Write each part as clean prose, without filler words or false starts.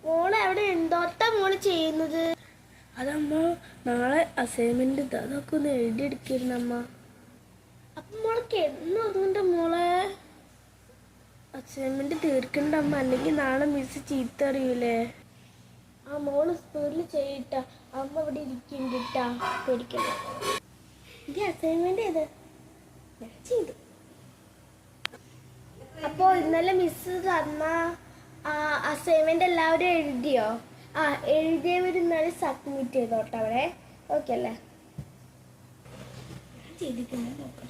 മോളെ അവിടെ എന്തോട്ടാ മോള് ചെയ്യുന്നത്? അതമ്മ നാളെ അസൈൻമെന്റ് അതൊക്കെ ഒന്ന് എഴുതിയെടുക്കിരുന്നു അമ്മ. അപ്പൊ മോളൊക്കെ എന്നും അതുകൊണ്ട് മോളെ അസൈൻമെന്റ് തീർക്കണ്ട അമ്മ, അല്ലെങ്കിൽ നാളെ മിസ് ചീത്ത അറിയൂലേ. ആ മോള് സ്പീഡിൽ ചെയ്യട്ട, അമ്മ ഇവിടെ ഇരിക്കണ്ടാ, പേടിക്കണ്ട. ഇത് അസൈൻമെന്റ് ചെയ്ത് ഞാൻ ചെയ്തു. അപ്പോ ഇന്നലെ മിസ് തന്ന അസൈൻമെന്റ് എല്ലാവരും എഴുതിയോ? ആ എഴുതിയവർ ഇന്നലെ സബ്മിറ്റ് ചെയ്തോട്ടെ അവിടെ. ഓക്കെ അല്ലേ? ചെയ്തിട്ടുണ്ട്, നോക്കട്ടെ.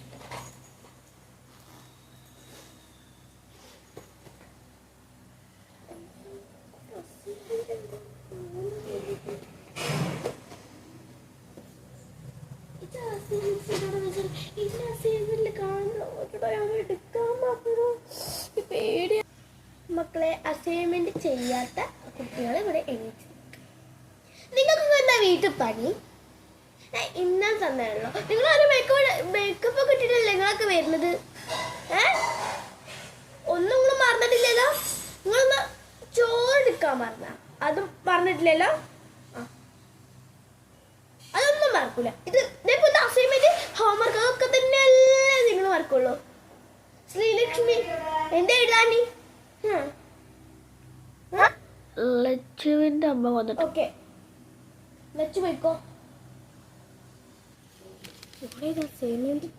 മക്കളെ, അസൈൻമെന്റ് ചെയ്യാത്ത കുട്ടികളെ ഇവിടെ എണീറ്റ്. നിങ്ങൾക്ക് എന്താ വീട്ടിൽ പണി? ഇന്നലെ തന്നെയാണല്ലോ. നിങ്ങൾ ഒരു മേക്കപ്പ് ഒക്കെ ഇട്ടിട്ടല്ലേ നിങ്ങളൊക്കെ വരുന്നത്? ഒന്നും നിങ്ങൾ മറന്നിട്ടില്ലല്ലോ. നിങ്ങളൊന്ന് ചോറെടുക്കാൻ മറന്ന അതും പറഞ്ഞിട്ടില്ലല്ലോ. അതൊന്നും മറക്കൂല. ഇത് അസൈൻമെന്റ് ഹോംവർക്ക് അതൊക്കെ തന്നെയല്ലേ നിങ്ങൾ മറക്കുള്ളൂ. ശ്രീലക്ഷ്മി എന്താ എഴുതാനി? ലച്ചുവിന്റെ അമ്മ വന്നിട്ട്. ഓക്കെ, ലച്ചു പോയിക്കോ. അസൈൻമെന്റ്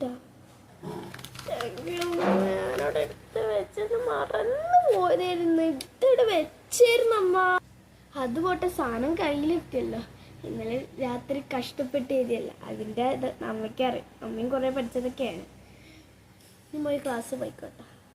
ഞാനവിടെ എടുത്ത് വെച്ചത് മറന്നു പോയതായിരുന്നു. ഇതിവിടെ വെച്ചായിരുന്നു അമ്മ. അത് പോട്ടെ, സാധനം കയ്യിലെത്തിയല്ലോ. ഇന്നലെ രാത്രി കഷ്ടപ്പെട്ട് എഴുതിയല്ല, അതിൻ്റെ ഇത് അമ്മയ്ക്കറിയാം. അമ്മയും കുറേ പഠിച്ചതൊക്കെയാണ്. ഇനി പോയി ക്ലാസ് പോയിക്കോട്ടെ.